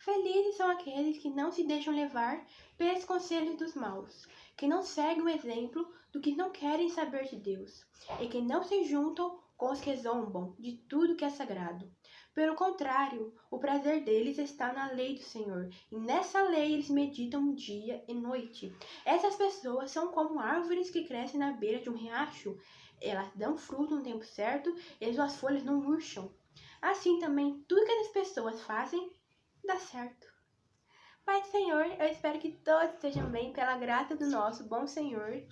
Felizes são aqueles que não se deixam levar pelos conselhos dos maus, que não seguem o exemplo do que não querem saber de Deus, e que não se juntam com os que zombam de tudo que é sagrado. Pelo contrário, o prazer deles está na lei do Senhor, e nessa lei eles meditam dia e noite. Essas pessoas são como árvores que crescem na beira de um riacho. Elas dão fruto no tempo certo e suas folhas não murcham. Assim também, tudo que as pessoas fazem dá certo. Pai do Senhor, eu espero que todos estejam bem pela graça do nosso bom Senhor.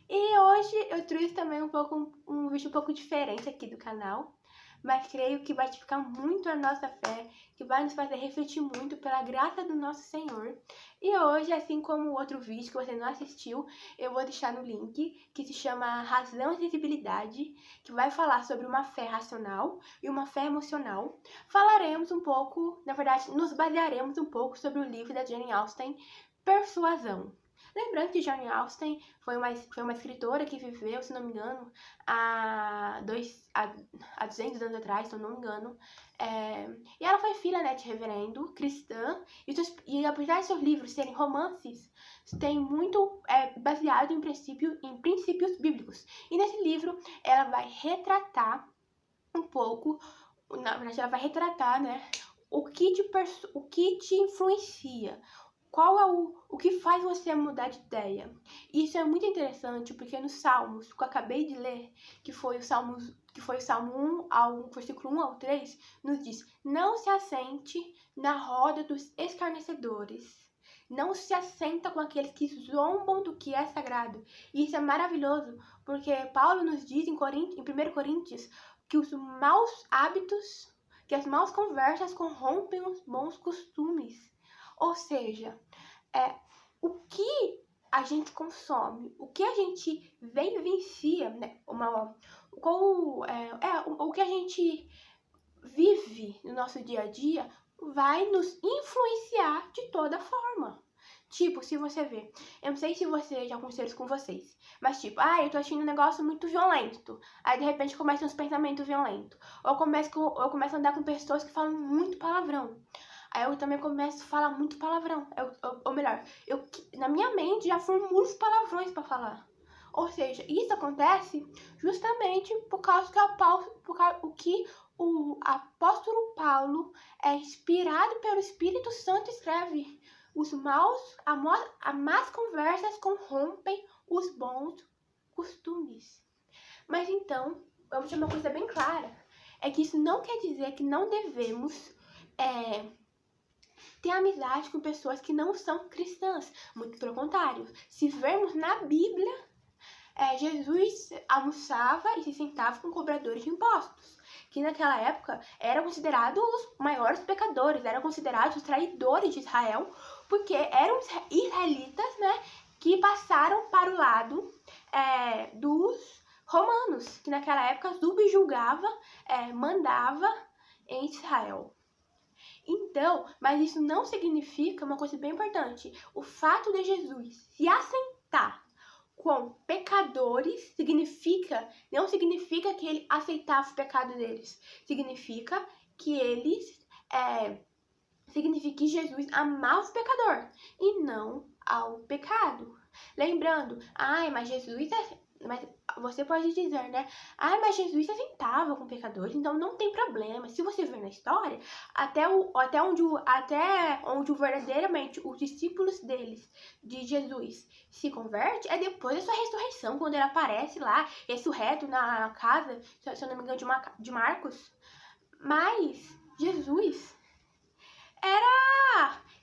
E hoje eu trouxe também um vídeo um pouco diferente aqui do canal, mas creio que vai edificar muito a nossa fé, que vai nos fazer refletir muito pela graça do nosso Senhor. E hoje, assim como o outro vídeo que você não assistiu, eu vou deixar no link, que se chama Razão e Sensibilidade, que vai falar sobre uma fé racional e uma fé emocional. Falaremos um pouco, na verdade, nos basearemos um pouco sobre o livro da Jane Austen, Persuasão. Lembrando que Jane Austen foi uma escritora que viveu, se não me engano, há 200 anos atrás, se eu não me engano. E ela foi filha, né, de reverendo, cristã, e apesar de seus livros serem romances, tem muito baseado em princípios bíblicos. E nesse livro ela vai retratar um pouco, na verdade ela vai retratar, né, o que te influencia. Qual é o que faz você mudar de ideia? Isso é muito interessante porque nos Salmos, que eu acabei de ler, que foi o Salmo 1 ao versículo 1 ao 3, nos diz: não se assente na roda dos escarnecedores. Não se assenta com aqueles que zombam do que é sagrado. E isso é maravilhoso, porque Paulo nos diz em 1 Coríntios que os maus hábitos, que as maus conversas corrompem os bons costumes. Ou seja, o que a gente consome, o que a gente vivencia, né? O que a gente vive no nosso dia a dia vai nos influenciar de toda forma. Tipo, se você vê, eu não sei se você já aconteceu isso com vocês, mas tipo, eu tô achando um negócio muito violento, aí de repente começam uns pensamentos violentos, ou eu começo a andar com pessoas que falam muito palavrão. Aí eu também começo a falar muito palavrão. Ou melhor, na minha mente já formulo os palavrões para falar. Ou seja, isso acontece justamente por causa que o apóstolo Paulo é inspirado pelo Espírito Santo escreve. As más conversas corrompem os bons costumes. Mas então, vamos ter uma coisa bem clara. É que isso não quer dizer que não devemos ter amizade com pessoas que não são cristãs. Muito pelo contrário. Se vermos na Bíblia, Jesus almoçava e se sentava com cobradores de impostos, que naquela época eram considerados os maiores pecadores, eram considerados os traidores de Israel, porque eram israelitas, né, que passaram para o lado dos romanos, que naquela época subjugava, mandava em Israel. Então, mas isso não significa uma coisa bem importante. O fato de Jesus se assentar com pecadores não significa que ele aceitava o pecado deles. Significa que Jesus amava o pecador e não ao pecado. Lembrando, mas você pode dizer, né? Mas Jesus se assentava com pecadores, então não tem problema. Se você ver na história, até onde verdadeiramente os discípulos de Jesus, se converte, é depois da sua ressurreição, quando ele aparece lá, ressurreto na casa, se eu não me engano, de Marcos. Mas Jesus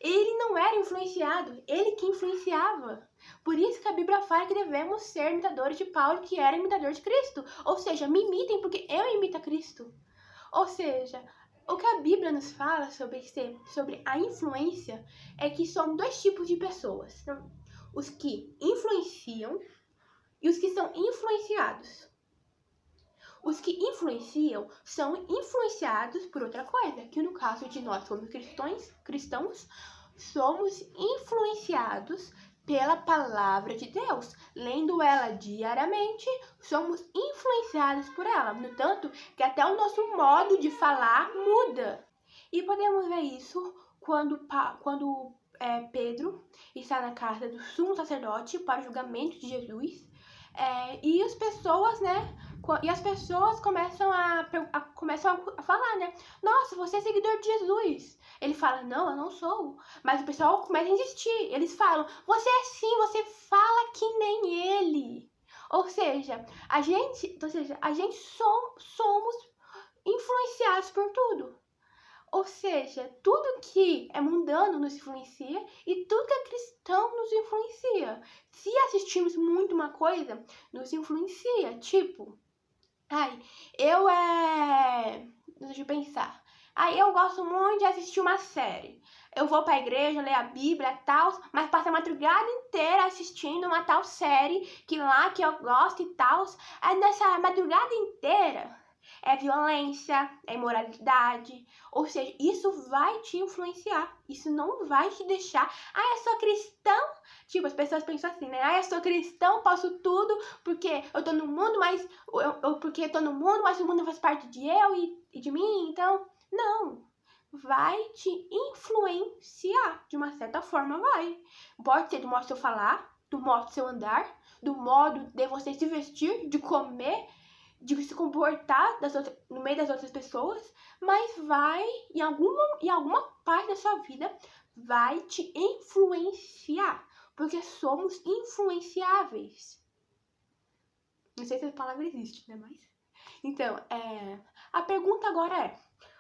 ele não era influenciado, ele que influenciava. Por isso que a Bíblia fala que devemos ser imitadores de Paulo, que era imitador de Cristo. Ou seja, me imitem porque eu imito a Cristo. Ou seja, o que a Bíblia nos fala sobre a influência é que são dois tipos de pessoas. Os que influenciam e os que são influenciados. Os que influenciam são influenciados por outra coisa, que no caso de nós como cristãos, somos influenciados pela palavra de Deus. Lendo ela diariamente, somos influenciados por ela. No tanto que até o nosso modo de falar muda. E podemos ver isso quando Pedro está na casa do sumo sacerdote para o julgamento de Jesus, e as pessoas, né? E as pessoas começam a falar, né? Nossa, você é seguidor de Jesus. Ele fala, não, eu não sou. Mas o pessoal começa a insistir. Eles falam, você é sim, você fala que nem ele. Ou seja, a gente somos influenciados por tudo. Ou seja, tudo que é mundano nos influencia e tudo que é cristão nos influencia. Se assistimos muito uma coisa, nos influencia. Tipo, deixa eu pensar. Eu gosto muito de assistir uma série. Eu vou pra igreja, ler a Bíblia e tal, mas passo a madrugada inteira assistindo uma tal série que eu gosto e tal. Aí nessa madrugada inteira é violência, é imoralidade. Ou seja, isso vai te influenciar. Isso não vai te deixar. Eu sou cristão. Tipo, as pessoas pensam assim, né? Eu sou cristão, posso tudo, porque eu tô no mundo, mas porque eu tô no mundo, mas o mundo faz parte de eu e de mim. Então, não. Vai te influenciar. De uma certa forma, vai. Pode ser do modo de eu falar, do modo de eu andar, do modo de você se vestir, de comer, de se comportar no meio das outras pessoas, mas vai, em alguma parte da sua vida, vai te influenciar, porque somos influenciáveis. Não sei se essa palavra existe, né, mas... Então, a pergunta agora é,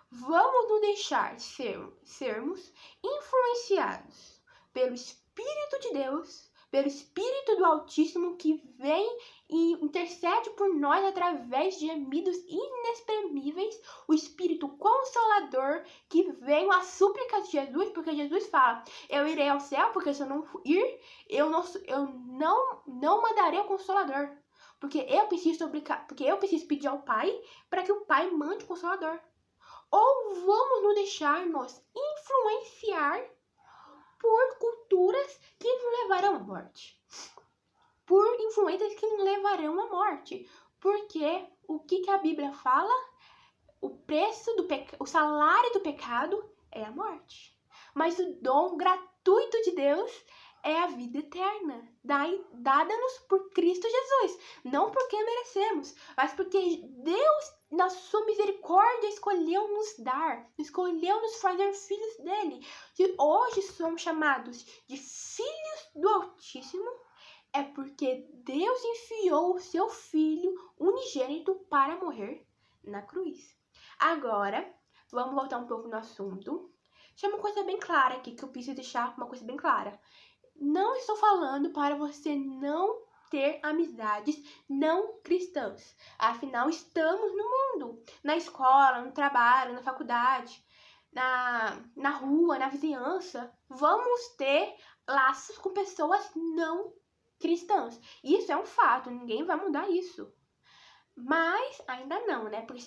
vamos nos deixar sermos influenciados pelo Espírito de Deus, pelo Espírito do Altíssimo que vem e intercede por nós através de gemidos inexprimíveis, o Espírito Consolador que vem às súplicas de Jesus, porque Jesus fala, eu irei ao céu, porque se eu não ir, eu não mandarei o Consolador, porque eu preciso pedir ao Pai para que o Pai mande o Consolador. Ou vamos nos deixar-nos influenciar por culturas que nos levarão à morte. Por influências que nos levarão à morte. Porque o que a Bíblia fala? O salário do pecado é a morte. Mas o dom gratuito de Deus é a vida eterna, dada-nos por Cristo Jesus. Não porque merecemos, mas porque Deus, na sua misericórdia, escolheu nos dar, escolheu nos fazer filhos dele. Se hoje somos chamados de filhos do Altíssimo, é porque Deus enviou o seu Filho unigênito para morrer na cruz. Agora, vamos voltar um pouco no assunto. Tinha uma coisa bem clara aqui, que eu preciso deixar uma coisa bem clara. Não estou falando para você não ter amizades não cristãs. Afinal, estamos no mundo, na escola, no trabalho, na faculdade, na rua, na vizinhança. Vamos ter laços com pessoas não cristãs. Isso é um fato, ninguém vai mudar isso. Mas ainda não, né? Porque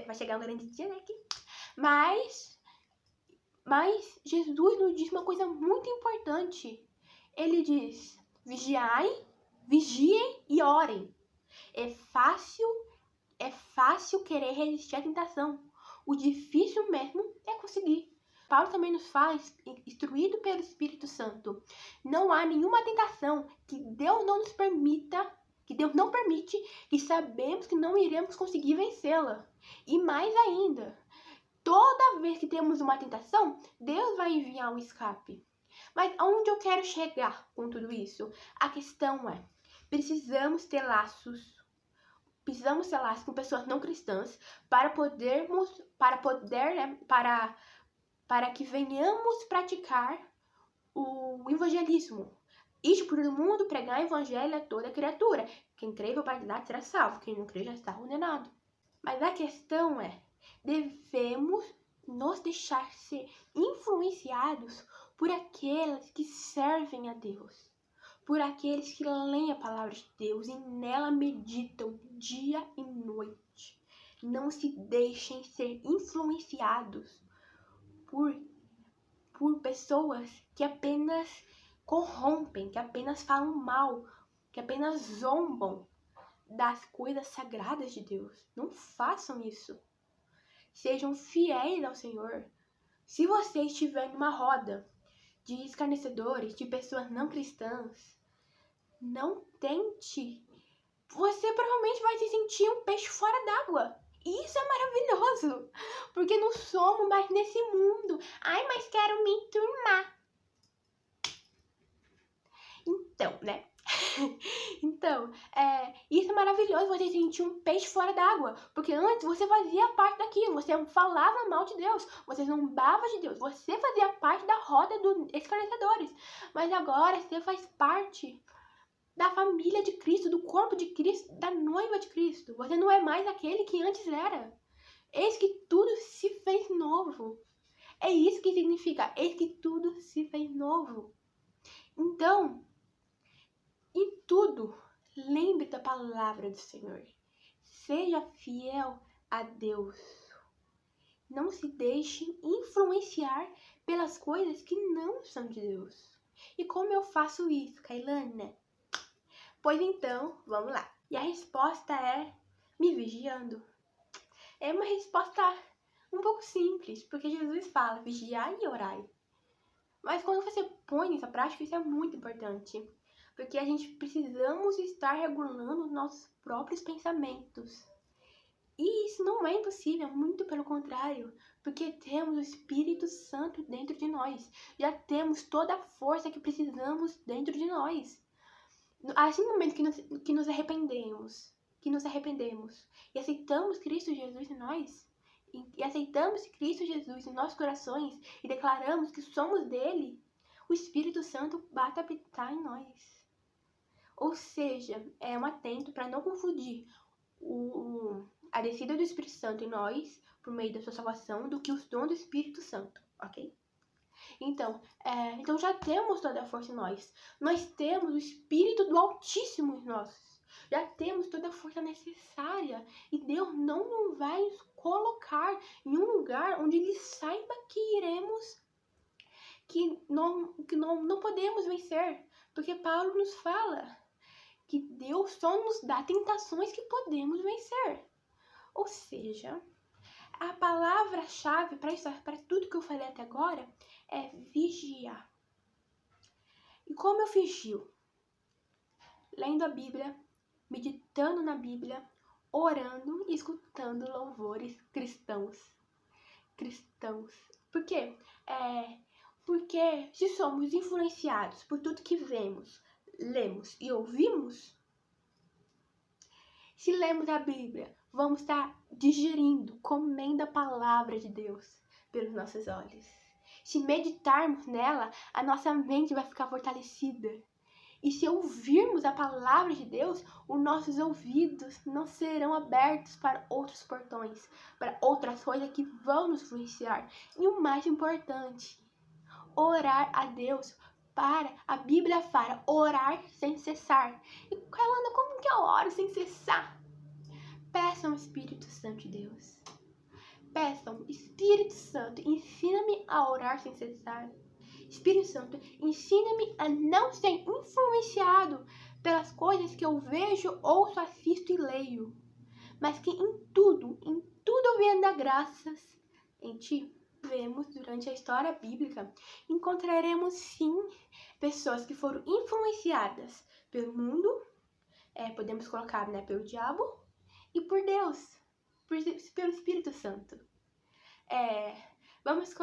vai chegar um grande dia, né? Mas Jesus nos diz uma coisa muito importante. Ele diz, vigiem e orem. É fácil querer resistir à tentação. O difícil mesmo é conseguir. Paulo também nos fala, instruído pelo Espírito Santo, não há nenhuma tentação que Deus não permite, que sabemos que não iremos conseguir vencê-la. E mais ainda, toda vez que temos uma tentação, Deus vai enviar um escape. Mas aonde eu quero chegar com tudo isso? A questão é, precisamos ter laços com pessoas não cristãs para que venhamos praticar o evangelismo. Ir por o mundo, pregar o evangelho a toda criatura. Quem crê e for batizado será salvo, quem não crê já está condenado. Mas a questão é, devemos nos deixar ser influenciados por aqueles que servem a Deus, por aqueles que leem a palavra de Deus e nela meditam dia e noite. Não se deixem ser influenciados por pessoas que apenas corrompem, que apenas falam mal, que apenas zombam das coisas sagradas de Deus. Não façam isso. Sejam fiéis ao Senhor. Se você estiver numa roda de escarnecedores, de pessoas não cristãs, não tente. Você provavelmente vai se sentir um peixe fora d'água. E isso é maravilhoso, porque não somos mais nesse mundo. Ai, mas quero me enturmar. Então, né? Então, isso é maravilhoso, você sentir um peixe fora d'água. Porque antes você fazia parte daquilo, você falava mal de Deus, você zombava de Deus, você fazia parte da roda dos escarnecedores. Mas agora você faz parte da família de Cristo, do corpo de Cristo, da noiva de Cristo. Você não é mais aquele que antes era. Eis que tudo se fez novo. É isso que significa, eis que tudo se fez novo. Então, em tudo, lembre da palavra do Senhor. Seja fiel a Deus. Não se deixe influenciar pelas coisas que não são de Deus. E como eu faço isso, Kailana? Pois então, vamos lá. E a resposta é me vigiando. É uma resposta um pouco simples, porque Jesus fala vigiai e orai. Mas quando você põe nessa prática, isso é muito importante. Porque a gente precisamos estar regulando os nossos próprios pensamentos. E isso não é impossível, muito pelo contrário, porque temos o Espírito Santo dentro de nós. Já temos toda a força que precisamos dentro de nós. Assim, no momento que nos arrependemos e aceitamos Cristo Jesus em nós, e aceitamos Cristo Jesus em nossos corações e declaramos que somos dele, o Espírito Santo bate a habitar em nós. Ou seja, é um atento para não confundir a descida do Espírito Santo em nós, por meio da sua salvação, do que os dons do Espírito Santo, ok? Então já temos toda a força em nós. Nós temos o Espírito do Altíssimo em nós. Já temos toda a força necessária. E Deus não vai nos colocar em um lugar onde Ele saiba que não podemos vencer. Porque Paulo nos fala que Deus só nos dá tentações que podemos vencer. Ou seja, a palavra-chave para tudo que eu falei até agora é vigiar. E como eu vigio? Lendo a Bíblia, meditando na Bíblia, orando e escutando louvores cristãos. Por quê? Porque se somos influenciados por tudo que vemos, lemos e ouvimos, se lemos a Bíblia, vamos estar digerindo, comendo a palavra de Deus pelos nossos olhos. Se meditarmos nela, a nossa mente vai ficar fortalecida. E se ouvirmos a palavra de Deus, os nossos ouvidos não serão abertos para outros portões, para outras coisas que vão nos influenciar. E o mais importante, orar a Deus. A Bíblia fala, orar sem cessar. E Kailana, como que eu oro sem cessar? Peçam o Espírito Santo de Deus. Peçam, Espírito Santo, ensina-me a orar sem cessar. Espírito Santo, ensina-me a não ser influenciado pelas coisas que eu vejo, ouço, assisto e leio. Mas que em tudo eu venha dar graças. Em Ti, vemos durante a história bíblica, encontraremos sim pessoas que foram influenciadas pelo mundo, podemos colocar, pelo diabo, e por Deus, pelo Espírito Santo. Vamos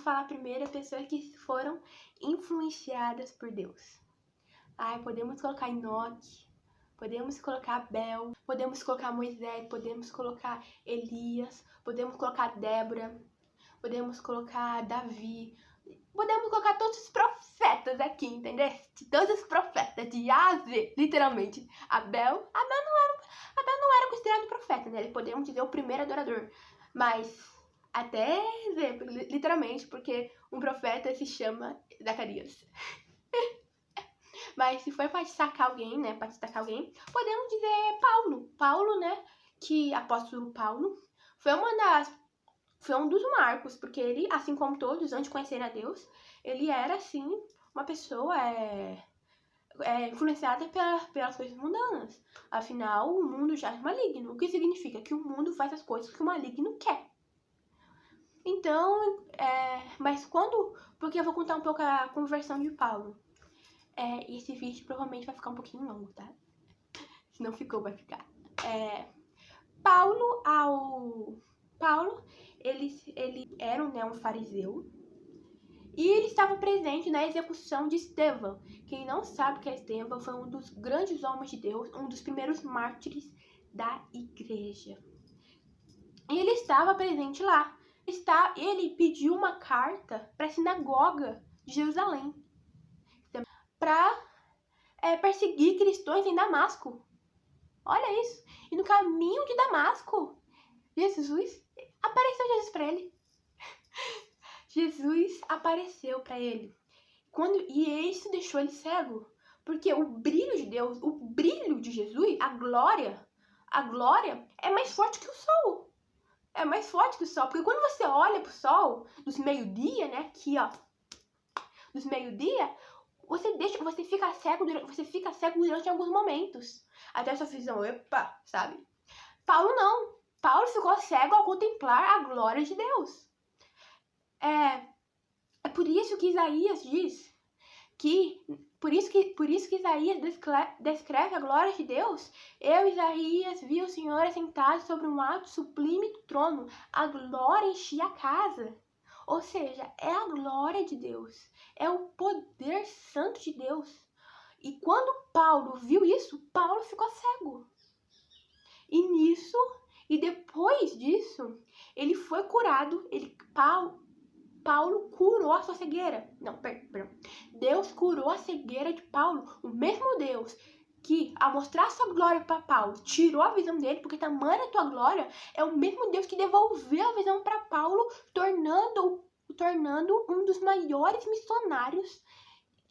falar primeiro pessoas que foram influenciadas por Deus. Podemos colocar Enoque, podemos colocar Abel, podemos colocar Moisés, podemos colocar Elias, podemos colocar Débora, podemos colocar Davi, podemos colocar todos os profetas aqui, entendeu? Todos os profetas, de A a Z, literalmente. Abel não era considerado profeta, né? Podemos dizer o primeiro adorador. Mas até Z, literalmente, porque um profeta se chama Zacarias. Mas se for para destacar alguém, podemos dizer Paulo. Paulo, que apóstolo Paulo, foi um dos marcos, porque ele, assim como todos, antes de conhecer a Deus, ele era, assim, uma pessoa influenciada pelas coisas mundanas. Afinal, o mundo já é maligno. O que significa? Que o mundo faz as coisas que o maligno quer. Então, mas quando... Porque eu vou contar um pouco a conversão de Paulo. E esse vídeo provavelmente vai ficar um pouquinho longo, tá? Se não ficou, vai ficar. Paulo, ele era um fariseu. E ele estava presente na execução de Estevão. Quem não sabe que Estevão foi um dos grandes homens de Deus, um dos primeiros mártires da igreja. E ele estava presente lá. Ele pediu uma carta para a sinagoga de Jerusalém para perseguir cristãos em Damasco. Olha isso. E no caminho de Damasco, apareceu para ele. Jesus apareceu para ele. E isso deixou ele cego. Porque o brilho de Deus, o brilho de Jesus, a glória é mais forte que o sol. É mais forte que o sol. Porque quando você olha pro sol, dos meio-dia, né? Aqui, ó. Dos meio-dia, você fica cego durante alguns momentos. Até a sua visão, sabe? Paulo não. Paulo ficou cego ao contemplar a glória de Deus. É por isso que Isaías diz por isso que Isaías descreve a glória de Deus. Eu, Isaías, vi o Senhor assentado sobre um alto sublime trono. A glória enchia a casa. Ou seja, é a glória de Deus. É o poder santo de Deus. E quando Paulo viu isso, Paulo ficou cego. E depois disso, ele foi curado. Paulo curou a sua cegueira. Não, perdão. Deus curou a cegueira de Paulo. O mesmo Deus que, ao mostrar sua glória para Paulo, tirou a visão dele, porque tamanha a tua glória, é o mesmo Deus que devolveu a visão para Paulo, tornando um dos maiores missionários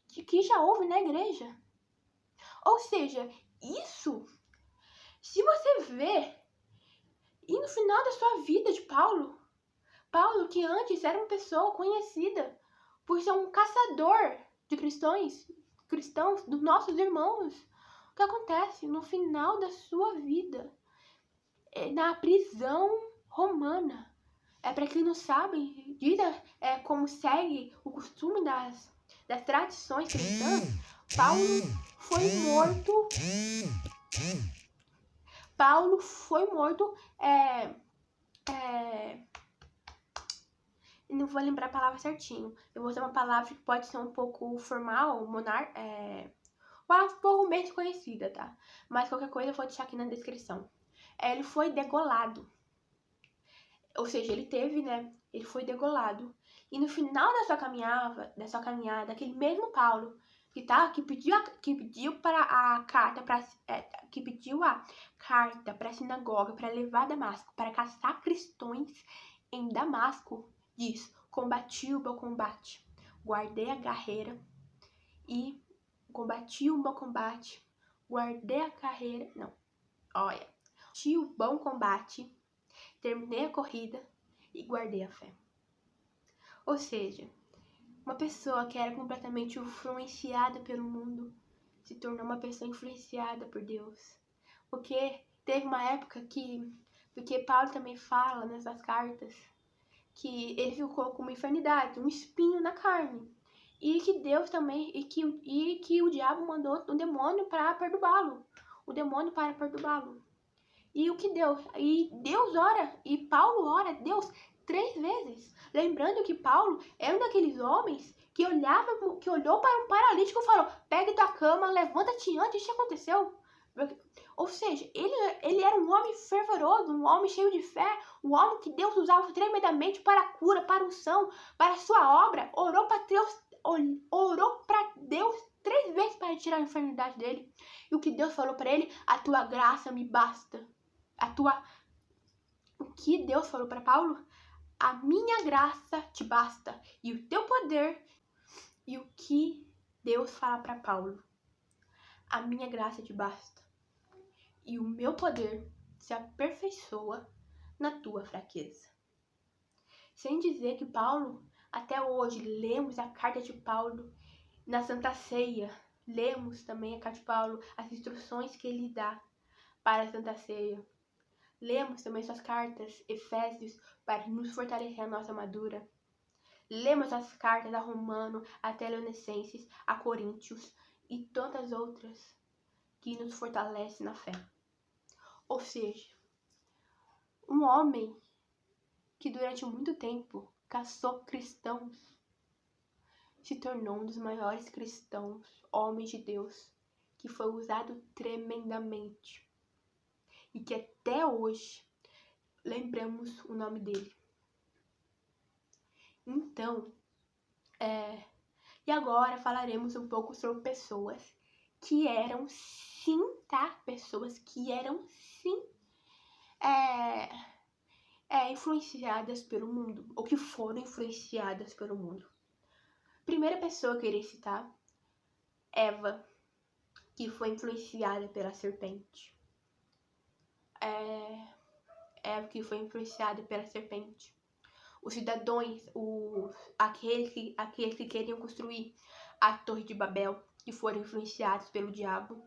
que já houve na igreja. Ou seja, isso, se você vê, e no final da sua vida de Paulo, que antes era uma pessoa conhecida por ser um caçador de cristãos, dos nossos irmãos. O que acontece no final da sua vida? Na prisão romana. Para quem não sabe, como segue o costume das tradições cristãs, Paulo foi morto não vou lembrar a palavra certinho. Eu vou usar uma palavra que pode ser um pouco formal, uma palavra um pouco bem desconhecida, tá? Mas qualquer coisa eu vou deixar aqui na descrição. Ele foi degolado. Ou seja, ele foi degolado. E no final da sua caminhada, aquele mesmo Paulo que pediu a carta para a sinagoga, para levar a Damasco, para caçar cristãos em Damasco, diz: combati o bom combate, guardei a carreira e combati o bom combate, guardei a carreira, combati o bom combate, terminei a corrida e guardei a fé. Ou seja, uma pessoa que era completamente influenciada pelo mundo se tornou uma pessoa influenciada por Deus. Porque teve uma época porque Paulo também fala nessas cartas, que ele ficou com uma enfermidade, um espinho na carne. E que Deus também, e que o diabo mandou o demônio para perturbá-lo. E Deus ora, e Paulo ora a Deus 3 vezes. Lembrando que Paulo era um daqueles homens que olhou para um paralítico e falou: pegue tua cama, levanta-te antes disso aconteceu. Ou seja, ele era um homem fervoroso, um homem cheio de fé, um homem que Deus usava tremendamente para a cura, para a unção, para a sua obra. Orou para Deus 3 vezes para tirar a enfermidade dele. E o que Deus falou para ele: a tua graça me basta. O que Deus falou para Paulo? A minha graça te basta. E o teu poder. E o que Deus fala para Paulo? A minha graça te basta. E o meu poder se aperfeiçoa na tua fraqueza. Sem dizer que Paulo, até hoje, lemos a carta de Paulo na Santa Ceia. Lemos também a carta de Paulo, as instruções que ele dá para a Santa Ceia. Lemos também suas cartas, Efésios, para nos fortalecer a nossa armadura. Lemos as cartas a Romano, a Tessalonicenses, a Coríntios e tantas outras que nos fortalecem na fé. Ou seja, um homem que durante muito tempo caçou cristãos se tornou um dos maiores cristãos, homens de Deus, que foi usado tremendamente e que até hoje lembramos o nome dele. Então, e agora falaremos um pouco sobre pessoas que eram sim, tá? Pessoas que eram sim influenciadas pelo mundo, ou que foram influenciadas pelo mundo. Primeira pessoa que eu irei citar, Eva, que foi influenciada pela serpente. Eva que foi influenciada pela serpente. Os cidadãos, aqueles que queriam construir a Torre de Babel, que foram influenciados pelo diabo.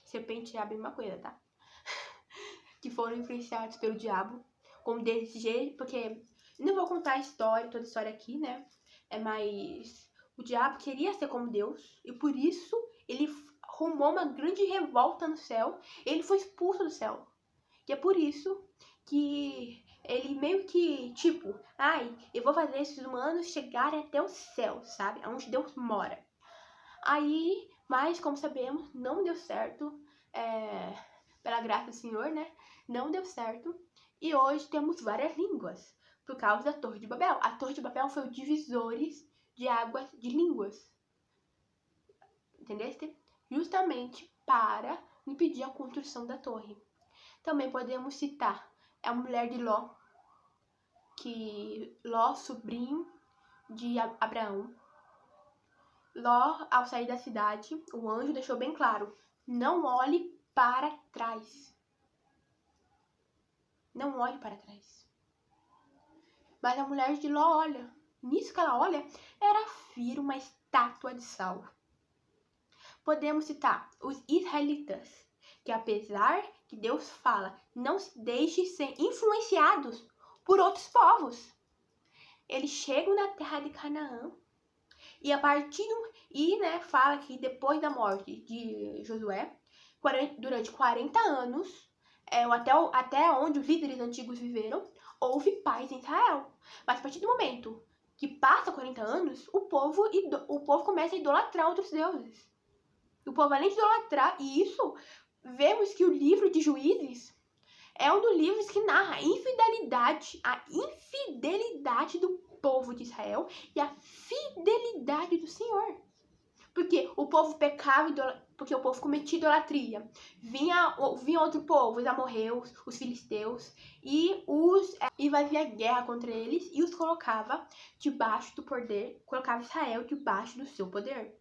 Serpente é a mesma coisa, tá? Que foram influenciados pelo diabo, com desejo, porque não vou contar toda a história aqui, né? Mas o diabo queria ser como Deus e por isso ele arrumou uma grande revolta no céu. Ele foi expulso do céu. E é por isso que ele meio que, tipo, eu vou fazer esses humanos chegarem até o céu, sabe? Onde Deus mora. Aí, mas como sabemos, não deu certo, pela graça do Senhor, né? Não deu certo. E hoje temos várias línguas, por causa da Torre de Babel. A Torre de Babel foi o divisores de águas de línguas. Entendeste? Justamente para impedir a construção da torre. Também podemos citar a mulher de Ló, sobrinho de Abraão. Ló, ao sair da cidade, o anjo deixou bem claro: não olhe para trás. Não olhe para trás. Mas a mulher de Ló olha. Nisso que ela olha, era vir uma estátua de sal. Podemos citar os israelitas, que apesar que Deus fala, não se deixe ser influenciados por outros povos. Eles chegam na terra de Canaã e fala que depois da morte de Josué, durante 40 anos, até onde os líderes antigos viveram, houve paz em Israel. Mas a partir do momento que passa 40 anos, o povo começa a idolatrar outros deuses. O povo, além de idolatrar, e isso, vemos que o livro de Juízes é um dos livros que narra a infidelidade do povo de Israel e a fidelidade do Senhor. Porque o povo pecava, porque o povo cometia idolatria. Vinha outro povo, os amorreus, os filisteus, e fazia guerra contra eles e os colocava debaixo do poder, colocava Israel debaixo do seu poder.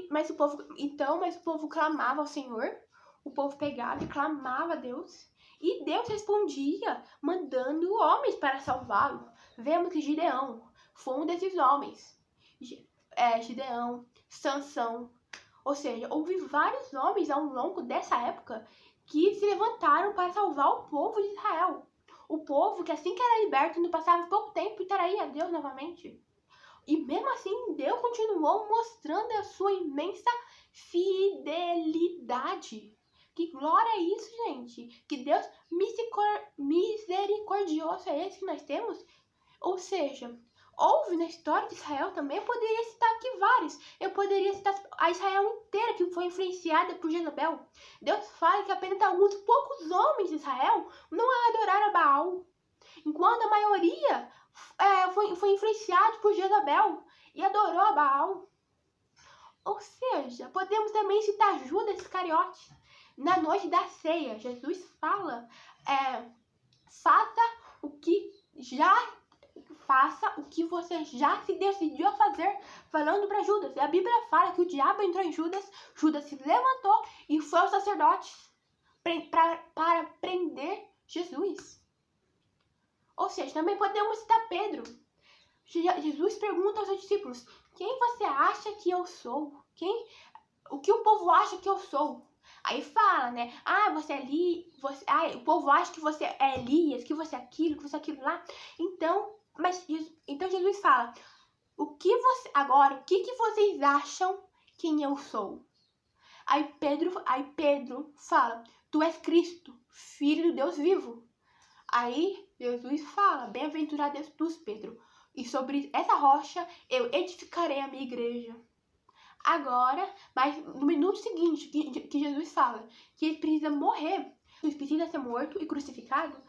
Mas o povo clamava ao Senhor, o povo pegava e clamava a Deus, e Deus respondia mandando homens para salvá-lo. Vemos que Gideão foi um desses homens. Gideão, Sansão, ou seja, houve vários homens ao longo dessa época que se levantaram para salvar o povo de Israel. O povo que assim que era liberto, não passava pouco tempo e traía a Deus novamente. E mesmo assim, Deus continuou mostrando a sua imensa fidelidade. Que glória é isso, gente? Que Deus misericordioso é esse que nós temos? Ou seja, houve na história de Israel também, eu poderia citar aqui vários. Eu poderia citar a Israel inteira que foi influenciada por Jezabel. Deus fala que apenas alguns poucos homens de Israel não adoraram a Baal, enquanto a maioria foi influenciado por Jezabel e adorou a Baal. Ou seja, podemos também citar Judas Iscariote. Na noite da ceia, Jesus fala, faça o que você já se decidiu a fazer, falando para Judas. E a Bíblia fala que o diabo entrou em Judas, Judas se levantou e foi aos sacerdotes para prender Jesus. Ou seja, também podemos citar Pedro. Jesus pergunta aos seus discípulos: quem você acha que eu sou? O que o povo acha que eu sou? Aí fala, né? Ah, você é Elias, o povo acha que você é Elias, que você é aquilo, que você é aquilo lá. Então, então Jesus fala, o que vocês acham quem eu sou? Aí Pedro fala, tu és Cristo, filho do Deus vivo. Aí Jesus fala, bem-aventurado és tu, Pedro, e sobre essa rocha eu edificarei a minha igreja. Agora, mas no minuto seguinte que Jesus fala que ele precisa morrer, ele precisa ser morto e crucificado,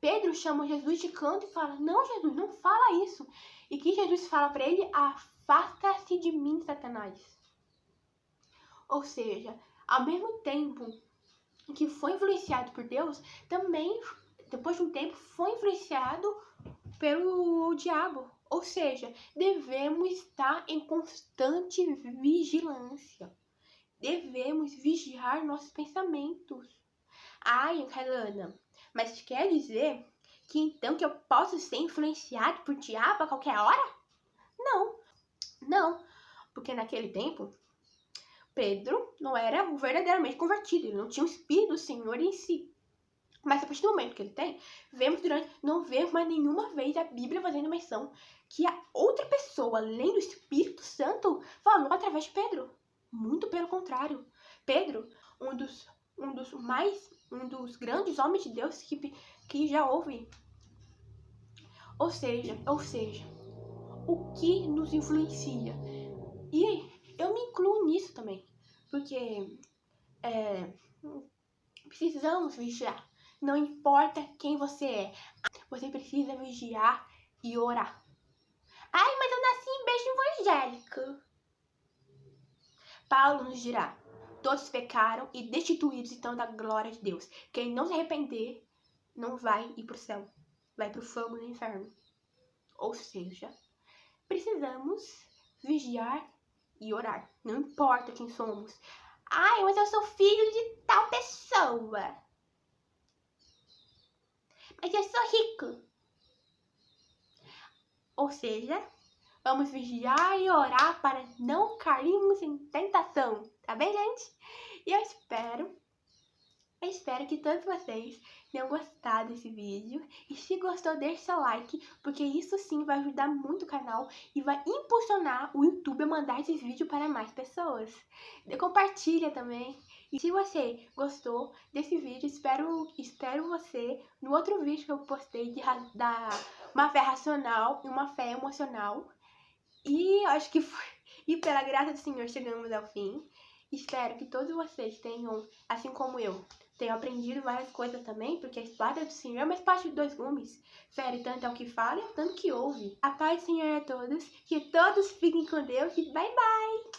Pedro chama Jesus de canto e fala, não, Jesus, não fala isso. E que Jesus fala para ele, afasta-se de mim, Satanás. Ou seja, ao mesmo tempo que foi influenciado por Deus, também, depois de um tempo, foi influenciado pelo diabo. Ou seja, devemos estar em constante vigilância. Devemos vigiar nossos pensamentos. Ai, Kailana, mas quer dizer que então que eu posso ser influenciado por diabo a qualquer hora? Não, porque naquele tempo Pedro não era verdadeiramente convertido, ele não tinha o Espírito do Senhor em si. Mas a partir do momento que ele tem, não vemos mais nenhuma vez a Bíblia fazendo menção que a outra pessoa, além do Espírito Santo, falou através de Pedro. Muito pelo contrário. Pedro, um dos grandes homens de Deus que já houve. Ou seja, o que nos influencia? E eu me incluo nisso também, porque precisamos vigiar. Não importa quem você é, você precisa vigiar e orar. Ai, mas eu nasci em berço evangélico. Paulo nos dirá, todos pecaram e destituídos estão da glória de Deus. Quem não se arrepender não vai ir para o céu, vai para o fogo do inferno. Ou seja, precisamos vigiar e orar. Não importa quem somos. Ai, mas eu sou filho de tal pessoa. Mas eu sou rico. Ou seja, vamos vigiar e orar para não cairmos em tentação. Tá bem, gente? E eu espero que todos vocês tenham gostado desse vídeo. E se gostou, deixe seu like, porque isso sim vai ajudar muito o canal e vai impulsionar o YouTube a mandar esses vídeos para mais pessoas. Compartilha também. E se você gostou desse vídeo, espero você no outro vídeo que eu postei da uma fé racional e uma fé emocional. E acho que foi. E pela graça do Senhor chegamos ao fim. Espero que todos vocês tenham, assim como eu, tenham aprendido várias coisas também, porque a espada do Senhor é uma espada de dois gumes. Fere tanto ao que fala, tanto que ouve. A paz do Senhor a todos, que todos fiquem com Deus e bye bye!